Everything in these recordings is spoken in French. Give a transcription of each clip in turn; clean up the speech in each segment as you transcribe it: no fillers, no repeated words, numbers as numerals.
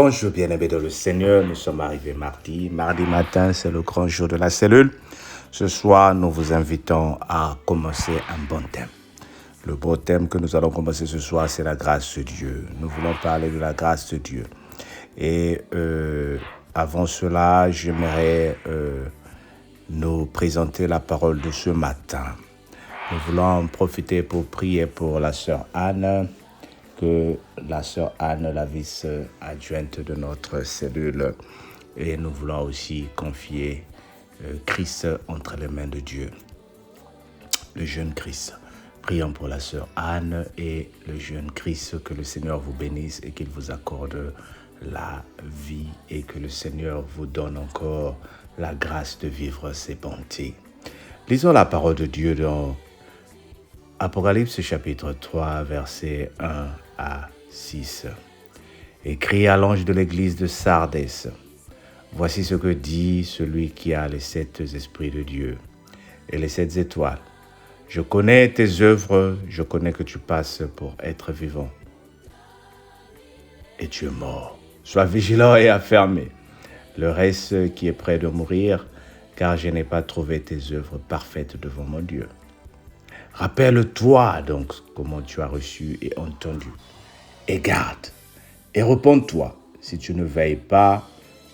Bonjour bien-aimés dans le Seigneur, nous sommes arrivés mardi. Mardi matin, c'est le grand jour de la cellule. Ce soir, nous vous invitons à commencer un bon thème. Le beau thème que nous allons commencer ce soir, c'est la grâce de Dieu. Nous voulons parler de la grâce de Dieu. Et avant cela, j'aimerais nous présenter la parole de ce matin. Nous voulons en profiter pour prier pour la sœur Anne, que la sœur Anne, la vice-adjointe de notre cellule, et nous voulons aussi confier Christ entre les mains de Dieu, le jeune Christ. Prions pour la sœur Anne et le jeune Christ, que le Seigneur vous bénisse et qu'il vous accorde la vie et que le Seigneur vous donne encore la grâce de vivre ses bontés. Lisons la parole de Dieu dans Apocalypse chapitre 3, versets 1 à 6. Écrit à l'ange de l'église de Sardis, voici ce que dit celui qui a les 7 esprits de Dieu et les 7 étoiles. Je connais tes œuvres, je connais que tu passes pour être vivant et tu es mort. Sois vigilant et affermé, le reste qui est près de mourir, car je n'ai pas trouvé tes œuvres parfaites devant mon Dieu. Rappelle-toi donc comment tu as reçu et entendu, et garde, et réponds-toi. Si tu ne veilles pas,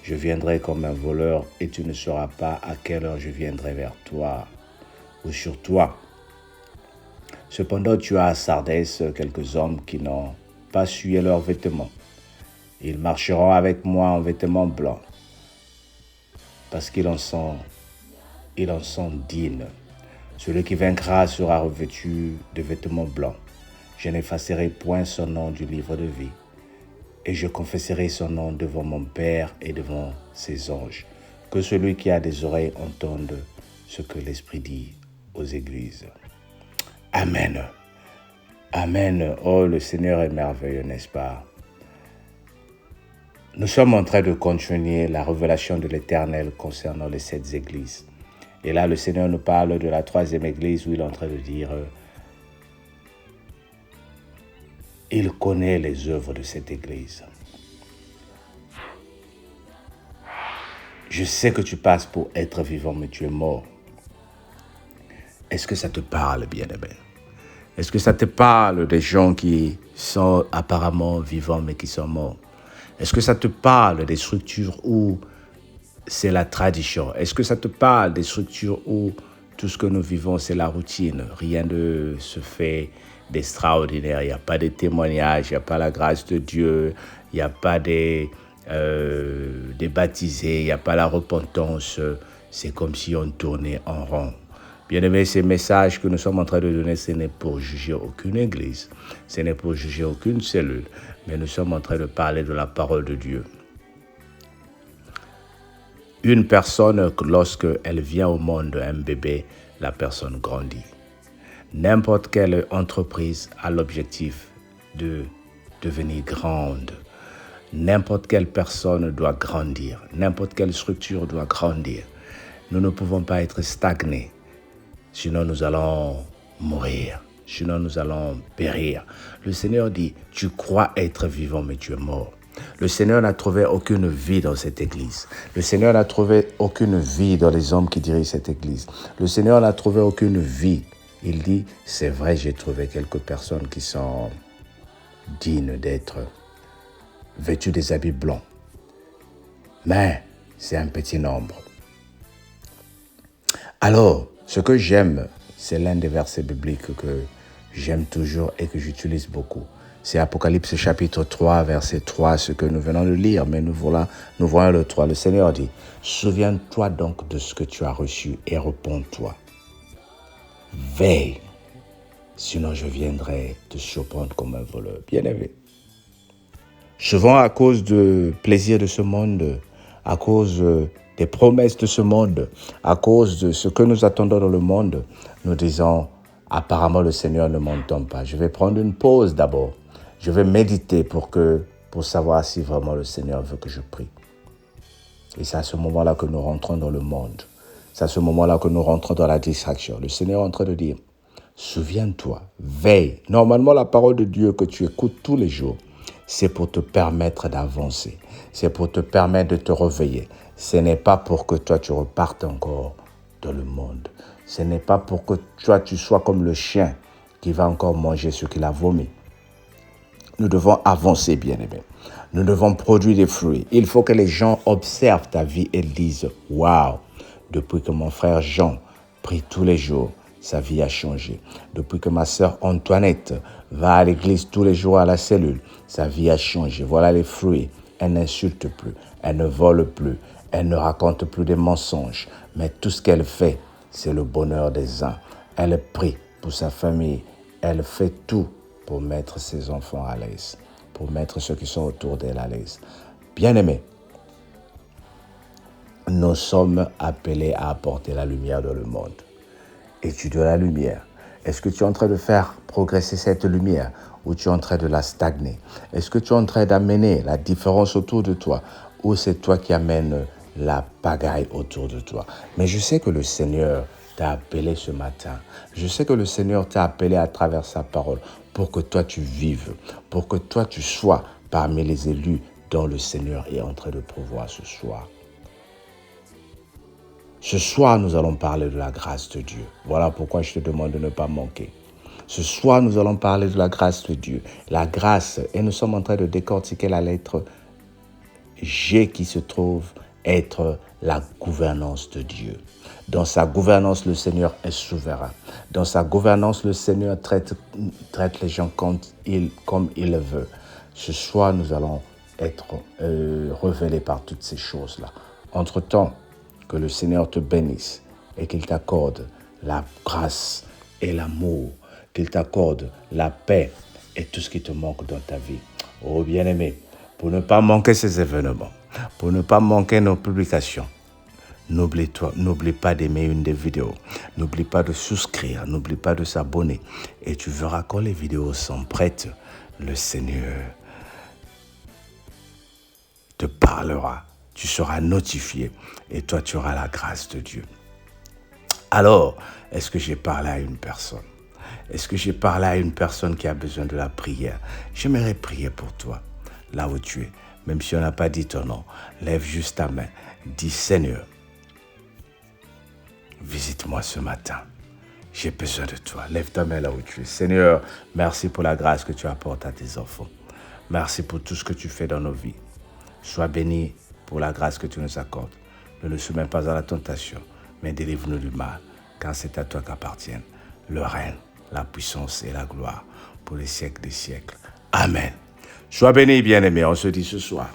je viendrai comme un voleur, et tu ne sauras pas à quelle heure je viendrai vers toi ou sur toi. Cependant, tu as à Sardis quelques hommes qui n'ont pas souillé leurs vêtements. Ils marcheront avec moi en vêtements blancs, parce qu'ils en sont dignes. Celui qui vaincra sera revêtu de vêtements blancs. Je n'effacerai point son nom du livre de vie, et je confesserai son nom devant mon Père et devant ses anges. Que celui qui a des oreilles entende ce que l'Esprit dit aux églises. Amen. Amen. Oh, le Seigneur est merveilleux, n'est-ce pas? Nous sommes en train de continuer la révélation de l'Éternel concernant les 7 églises. Et là, le Seigneur nous parle de la 3e église où il est en train de dire il connaît les œuvres de cette église. Je sais que tu passes pour être vivant, mais tu es mort. Est-ce que ça te parle, bien-aimé? Est-ce que ça te parle des gens qui sont apparemment vivants, mais qui sont morts? Est-ce que ça te parle des structures où c'est la tradition? Est-ce que ça te parle des structures où tout ce que nous vivons, c'est la routine? Rien ne se fait d'extraordinaire. Il n'y a pas de témoignages, il n'y a pas la grâce de Dieu, il n'y a pas des baptisés, il n'y a pas la repentance. C'est comme si on tournait en rond. Bien-aimés, ces messages que nous sommes en train de donner, ce n'est pour juger aucune église, ce n'est pour juger aucune cellule, mais nous sommes en train de parler de la parole de Dieu. Une personne, lorsqu'elle vient au monde, un bébé, la personne grandit. N'importe quelle entreprise a l'objectif de devenir grande. N'importe quelle personne doit grandir. N'importe quelle structure doit grandir. Nous ne pouvons pas être stagnés. Sinon, nous allons mourir. Sinon, nous allons périr. Le Seigneur dit, tu crois être vivant, mais tu es mort. Le Seigneur n'a trouvé aucune vie dans cette église. Le Seigneur n'a trouvé aucune vie dans les hommes qui dirigent cette église. Le Seigneur n'a trouvé aucune vie. Il dit, c'est vrai, j'ai trouvé quelques personnes qui sont dignes d'être vêtues des habits blancs. Mais c'est un petit nombre. Alors, ce que j'aime, c'est l'un des versets bibliques que j'aime toujours et que j'utilise beaucoup. C'est Apocalypse chapitre 3, verset 3, ce que nous venons de lire, mais nous voyons le 3. Le Seigneur dit, souviens-toi donc de ce que tu as reçu et réponds-toi. Veille, sinon je viendrai te surprendre comme un voleur. Bien-aimé. Souvent à cause du plaisir de ce monde, à cause des promesses de ce monde, à cause de ce que nous attendons dans le monde, nous disons, apparemment le Seigneur ne m'entend pas. Je vais prendre une pause d'abord. Je vais méditer pour savoir si vraiment le Seigneur veut que je prie. Et c'est à ce moment-là que nous rentrons dans le monde. C'est à ce moment-là que nous rentrons dans la distraction. Le Seigneur est en train de dire, souviens-toi, veille. Normalement, la parole de Dieu que tu écoutes tous les jours, c'est pour te permettre d'avancer. C'est pour te permettre de te réveiller. Ce n'est pas pour que toi, tu repartes encore dans le monde. Ce n'est pas pour que toi, tu sois comme le chien qui va encore manger ce qu'il a vomi. Nous devons avancer, bien-aimés. Nous devons produire des fruits. Il faut que les gens observent ta vie et disent « Waouh, depuis que mon frère Jean prie tous les jours, sa vie a changé. Depuis que ma sœur Antoinette va à l'église tous les jours à la cellule, sa vie a changé. Voilà les fruits. Elle n'insulte plus, elle ne vole plus, elle ne raconte plus des mensonges. Mais tout ce qu'elle fait, c'est le bonheur des uns. Elle prie pour sa famille. Elle fait tout pour mettre ses enfants à l'aise, pour mettre ceux qui sont autour d'elle à l'aise. Bien-aimés, nous sommes appelés à apporter la lumière dans le monde. Es-tu de la lumière? Est-ce que tu es en train de faire progresser cette lumière ou tu es en train de la stagner? Est-ce que tu es en train d'amener la différence autour de toi ou c'est toi qui amènes la pagaille autour de toi? Mais je sais que le Seigneur t'a appelé ce matin. Je sais que le Seigneur t'a appelé à travers sa parole pour que toi tu vives, pour que toi tu sois parmi les élus dont le Seigneur est en train de pourvoir ce soir. Ce soir, nous allons parler de la grâce de Dieu. Voilà pourquoi je te demande de ne pas manquer. Ce soir, nous allons parler de la grâce de Dieu. La grâce, et nous sommes en train de décortiquer la lettre G qui se trouve être la gouvernance de Dieu. Dans sa gouvernance, le Seigneur est souverain. Dans sa gouvernance, le Seigneur traite les gens comme il le veut. Ce soir, nous allons être révélés par toutes ces choses-là. Entre-temps, que le Seigneur te bénisse et qu'il t'accorde la grâce et l'amour, qu'il t'accorde la paix et tout ce qui te manque dans ta vie. Oh bien-aimé, pour ne pas manquer ces événements, pour ne pas manquer nos publications, n'oublie pas d'aimer une des vidéos, n'oublie pas de souscrire, n'oublie pas de s'abonner et tu verras quand les vidéos sont prêtes, le Seigneur te parlera. Tu seras notifié et toi, tu auras la grâce de Dieu. Alors, est-ce que j'ai parlé à une personne? Est-ce que j'ai parlé à une personne qui a besoin de la prière? J'aimerais prier pour toi, là où tu es. Même si on n'a pas dit ton nom, lève juste ta main. Dis, Seigneur, visite-moi ce matin. J'ai besoin de toi. Lève ta main là où tu es. Seigneur, merci pour la grâce que tu apportes à tes enfants. Merci pour tout ce que tu fais dans nos vies. Sois béni pour la grâce que tu nous accordes. Ne nous soumets pas à la tentation, mais délivre-nous du mal, car c'est à toi qu'appartiennent le règne, la puissance et la gloire pour les siècles des siècles. Amen. Sois béni, bien-aimé. On se dit ce soir.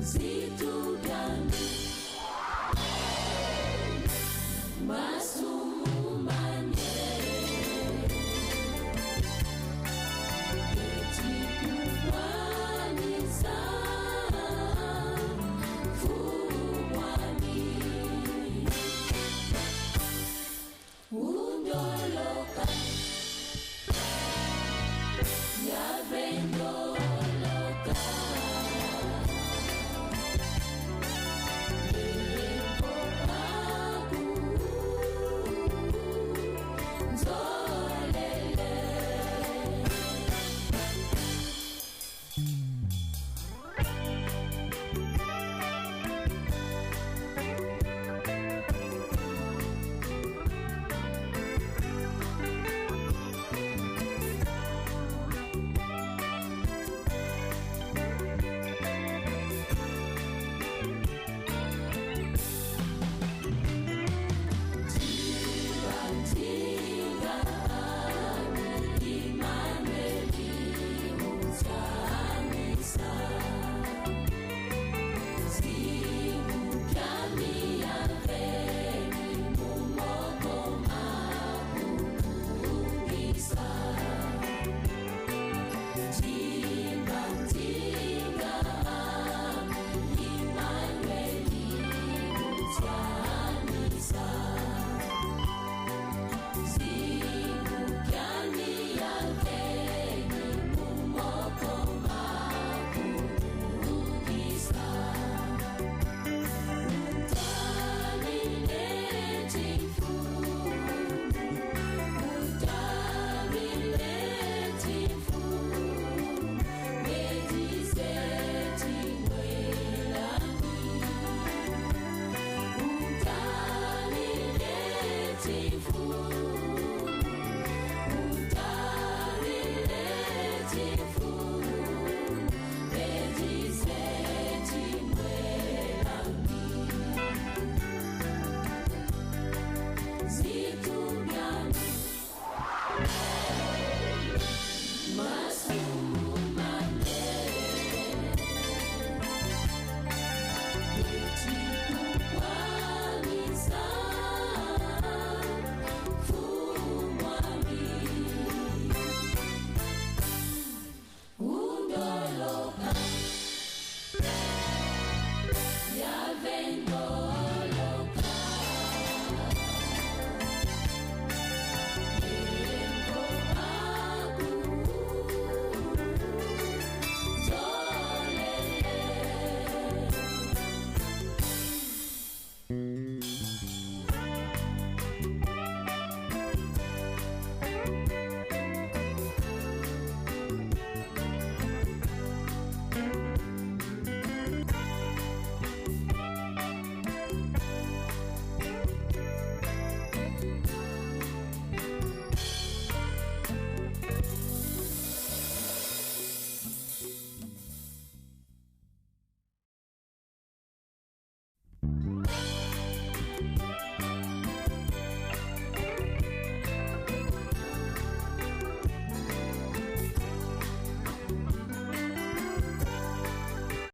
See